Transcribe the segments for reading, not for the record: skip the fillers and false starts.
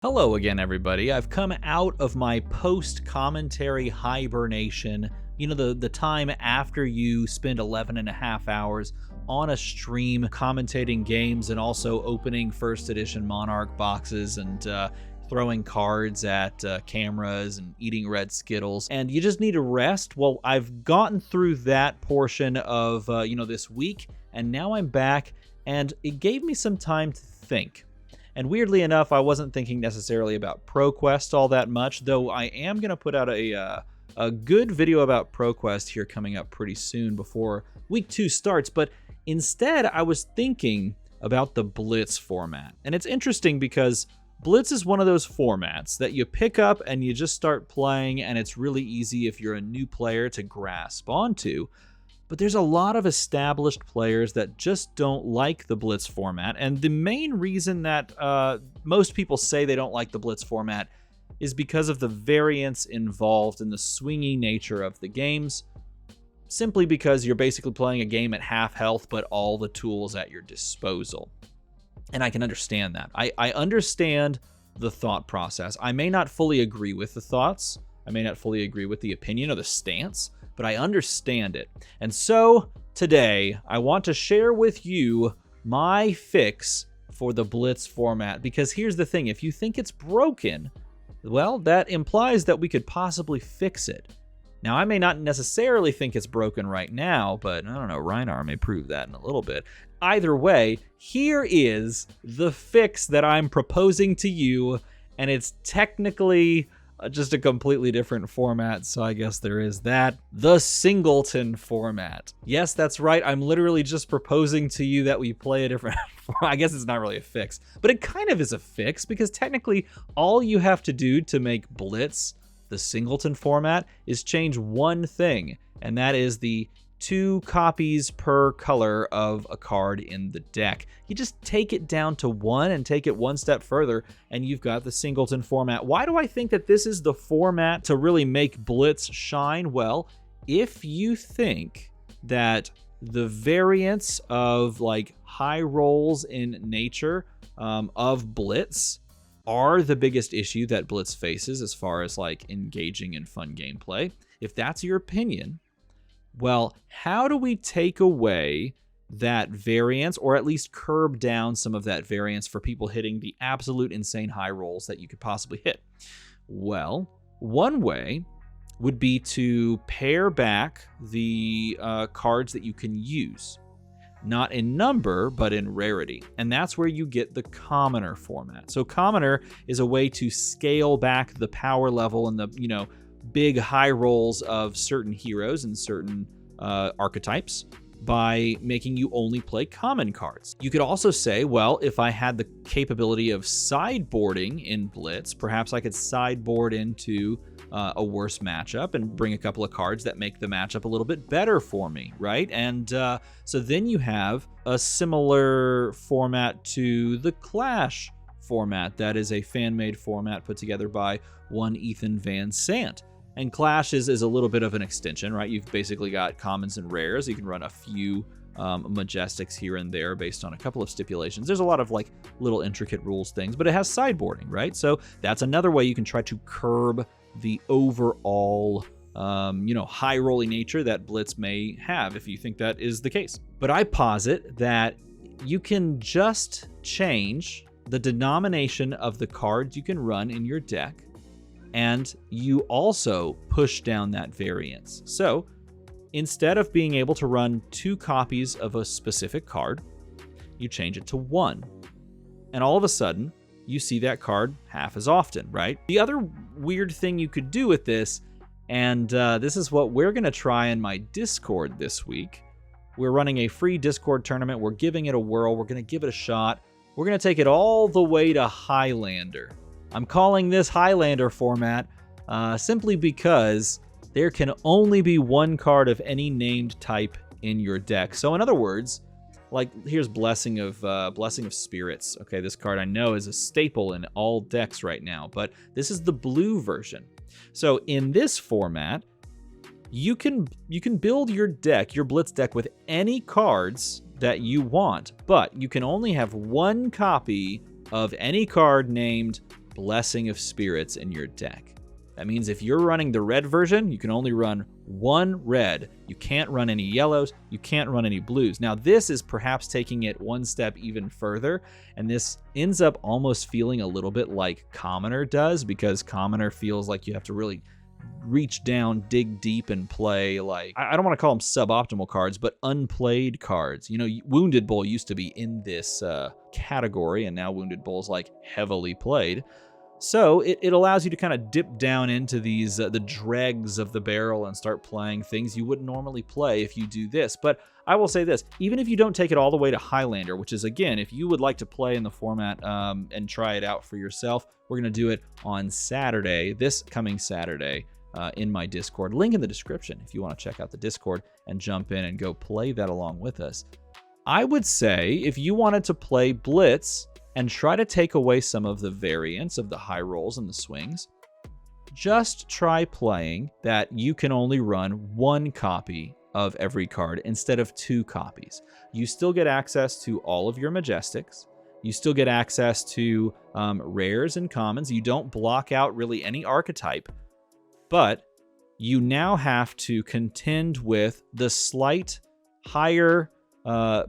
Hello again, everybody. I've come out of my post-commentary hibernation. You know, the time after you spend 11 and a half hours on a stream commentating games and also opening first edition Monarch boxes and throwing cards at cameras and eating red Skittles. And you just need to rest. Well, I've gotten through that portion of, this week, and now I'm back, and it gave me some time to think. And weirdly enough, I wasn't thinking necessarily about ProQuest all that much, though I am going to put out a good video about ProQuest here coming up pretty soon before week 2 starts. But instead, I was thinking about the Blitz format. And it's interesting because Blitz is one of those formats that you pick up and you just start playing, and it's really easy if you're a new player to grasp onto. But there's a lot of established players that just don't like the Blitz format. And the main reason that most people say they don't like the Blitz format is because of the variance involved in the swingy nature of the games. Simply because you're basically playing a game at half health, but all the tools at your disposal. And I can understand that. I understand the thought process. I may not fully agree with the thoughts. I may not fully agree with the opinion or the stance, but I understand it. And so today I want to share with you my fix for the Blitz format, because here's the thing: if you think it's broken, well, that implies that we could possibly fix it. Now, I may not necessarily think it's broken right now, but I don't know, Reinar may prove that in a little bit. Either way, here is the fix that I'm proposing to you, and it's technically just a completely different format, so I guess there is that. The Singleton format. Yes, that's right. I'm literally just proposing to you that we play a different I guess it's not really a fix, but it kind of is a fix, because technically all you have to do to make Blitz the Singleton format is change one thing, and that is the 2 copies per color of a card in the deck. You just take it down to 1 and take it one step further, and you've got the Singleton format. Why do I think that this is the format to really make Blitz shine? Well, if you think that the variance of like high rolls in nature of Blitz are the biggest issue that Blitz faces as far as like engaging in fun gameplay, if that's your opinion, well, how do we take away that variance, or at least curb down some of that variance for people hitting the absolute insane high rolls that you could possibly hit? Well, one way would be to pare back the cards that you can use. Not in number, but in rarity. And that's where you get the Commoner format. So Commoner is a way to scale back the power level and the, big high rolls of certain heroes and certain archetypes by making you only play common cards. You could also say, well, if I had the capability of sideboarding in Blitz, perhaps I could sideboard into a worse matchup and bring a couple of cards that make the matchup a little bit better for me, right? And so then you have a similar format to the Clash format. That is a fan-made format put together by one Ethan Van Sant. And Clash is a little bit of an extension, right? You've basically got commons and rares. You can run a few majestics here and there based on a couple of stipulations. There's a lot of like little intricate rules things, but it has sideboarding, right? So that's another way you can try to curb the overall high rolling nature that Blitz may have, if you think that is the case. But I posit that you can just change the denomination of the cards you can run in your deck, and you also push down that variance. So instead of being able to run 2 copies of a specific card, you change it to 1. And all of a sudden, you see that card half as often, right? The other weird thing you could do with this, and this is what we're going to try in my Discord this week. We're running a free Discord tournament. We're giving it a whirl. We're going to give it a shot. We're going to take it all the way to Highlander. I'm calling this Highlander format simply because there can only be 1 card of any named type in your deck. So in other words, like here's Blessing of Spirits. Okay, this card I know is a staple in all decks right now, but this is the blue version. So in this format, you can build your deck, your Blitz deck, with any cards that you want, but you can only have 1 copy of any card named Blessing of Spirits in your deck. That means if you're running the red version, you can only run one red. You can't run any yellows. You can't run any blues. Now, this is perhaps taking it one step even further, and this ends up almost feeling a little bit like Commoner does, because Commoner feels like you have to really reach down, dig deep, and play, like, I don't want to call them suboptimal cards, but unplayed cards. You know, Wounded Bull used to be in this category, and now Wounded Bull's like heavily played. So it allows you to kind of dip down into these the dregs of the barrel and start playing things you wouldn't normally play if you do this. But I will say this, even if you don't take it all the way to Highlander, which is, again, if you would like to play in the format and try it out for yourself, we're going to do it on Saturday, this coming Saturday, in my Discord. Link in the description if you want to check out the Discord and jump in and go play that along with us. I would say if you wanted to play Blitz and try to take away some of the variance of the high rolls and the swings, just try playing that you can only run one copy of every card instead of 2 copies. You still get access to all of your Majestics. You still get access to rares and commons. You don't block out really any archetype, but you now have to contend with the slight higher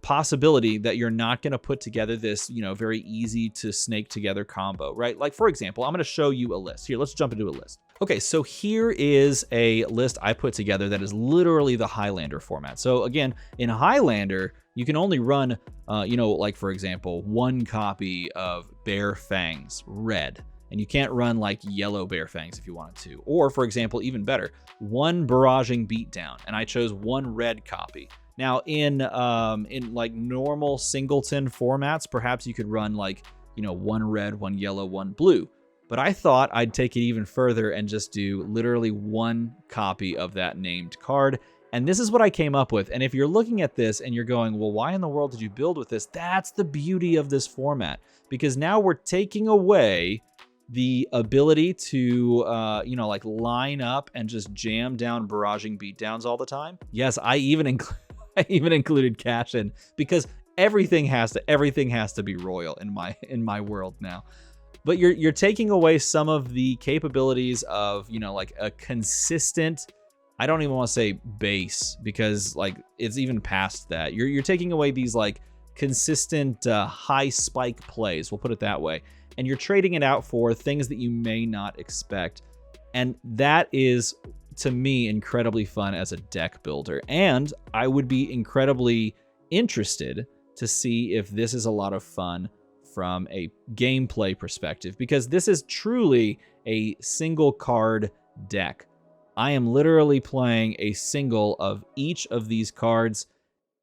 possibility that you're not going to put together this, you know, very easy to snake together combo, right? Like, for example, I'm going to show you a list. Here, let's jump into a list. Okay, so here is a list I put together that is literally the Highlander format. So again, in Highlander, you can only run, you know, like, for example, 1 copy of Bare Fangs red, and you can't run like yellow Bare Fangs if you wanted to. Or, for example, even better, 1 Barraging Beatdown, and I chose 1 red copy. Now, in like normal singleton formats, perhaps you could run like, you know, 1 red, 1 yellow, 1 blue. But I thought I'd take it even further and just do literally 1 copy of that named card. And this is what I came up with. And if you're looking at this and you're going, well, why in the world did you build with this? That's the beauty of this format, because now we're taking away the ability to, you know, like line up and just jam down Barraging Beatdowns all the time. Yes, I even included cash in, because everything has to be royal in my world now. But you're taking away some of the capabilities of, you know, like a consistent, I don't even want to say base, because like it's even past that. You're taking away these like consistent high spike plays, we'll put it that way, and you're trading it out for things that you may not expect. And that is, to me, incredibly fun as a deck builder. And I would be incredibly interested to see if this is a lot of fun from a gameplay perspective, because this is truly a single card deck. I am literally playing a single of each of these cards.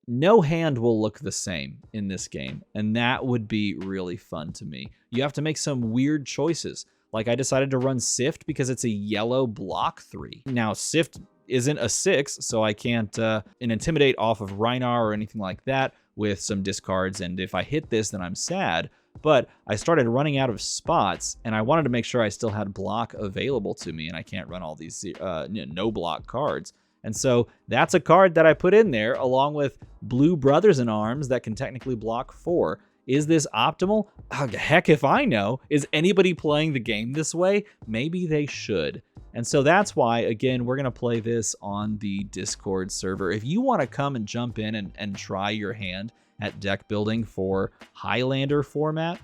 No hand will look the same in this game, and that would be really fun to me. You have to make some weird choices. Like, I decided to run Sift because it's a yellow block 3. Now, Sift isn't a 6, so I can't intimidate off of Rhinar or anything like that with some discards, and if I hit this, then I'm sad. But I started running out of spots, and I wanted to make sure I still had block available to me, and I can't run all these no block cards. And so that's a card that I put in there, along with Blue Brothers in Arms that can technically block 4. Is this optimal? Oh, heck if I know. Is anybody playing the game this way? Maybe they should. And so that's why, again, we're going to play this on the Discord server. If you want to come and jump in and try your hand at deck building for Highlander format,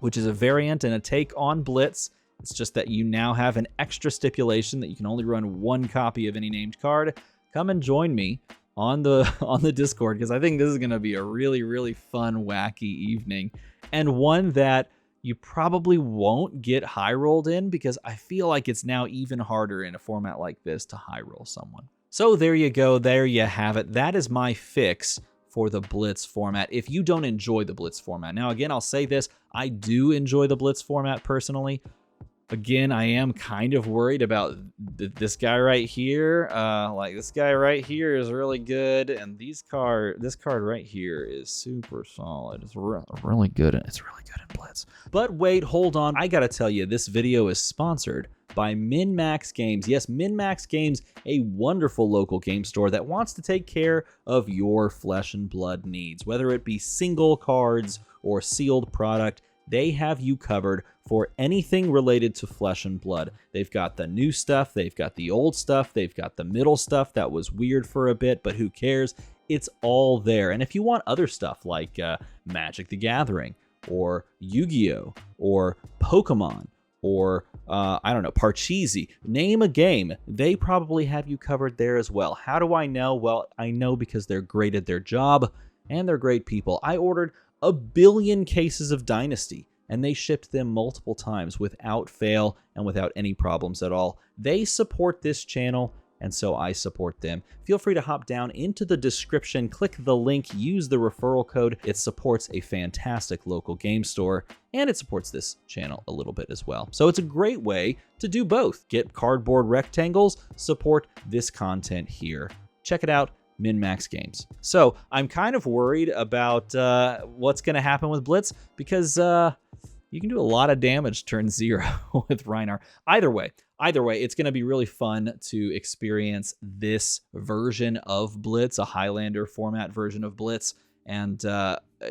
which is a variant and a take on Blitz, it's just that you now have an extra stipulation that you can only run 1 copy of any named card. Come and join me on the Discord, because I think this is going to be a really, really fun, wacky evening, and one that you probably won't get high rolled in, because I feel like it's now even harder in a format like this to high roll someone. So there you go. There you have it. That is my fix for the Blitz format. If you don't enjoy the Blitz format, now again, I'll say this, I do enjoy the Blitz format personally. Again, I am kind of worried about this guy right here. Like, this guy right here is really good, and this card right here is super solid. It's really good. It's really good in Blitz. But wait, hold on. I gotta tell you, this video is sponsored by MinMax Games. Yes, MinMax Games, a wonderful local game store that wants to take care of your flesh and blood needs, whether it be single cards or sealed product. They have you covered for anything related to Flesh and Blood. They've got the new stuff, they've got the old stuff, they've got the middle stuff that was weird for a bit, but who cares? It's all there. And if you want other stuff like Magic the Gathering, or Yu-Gi-Oh, or Pokemon, or I don't know, Parcheesi, name a game, they probably have you covered there as well. How do I know? Well, I know because they're great at their job and they're great people. I ordered 1 billion cases of Dynasty and they shipped them multiple times without fail and without any problems at all. They support this channel, and so I support them. Feel free to hop down into the description, click the link, use the referral code. It supports a fantastic local game store, and it supports this channel a little bit as well. So it's a great way to do both. Get cardboard rectangles, support this content here. Check it out, MinMax Games. So I'm kind of worried about what's going to happen with Blitz, because you can do a lot of damage turn 0 with Rhinar. Either way, it's going to be really fun to experience this version of Blitz, a Highlander format version of Blitz, and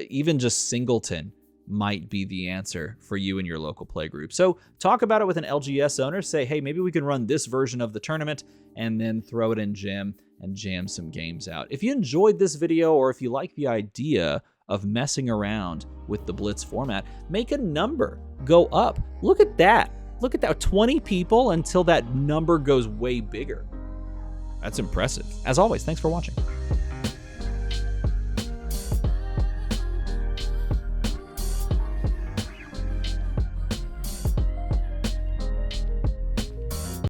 even just Singleton might be the answer for you and your local play group. So talk about it with an LGS owner. Say, hey, maybe we can run this version of the tournament, and then throw it in Gym and jam some games out. If you enjoyed this video, or if you like the idea of messing around with the Blitz format, make a number go up. Look at that. Look at that, 20 people until that number goes way bigger. That's impressive. As always, thanks for watching.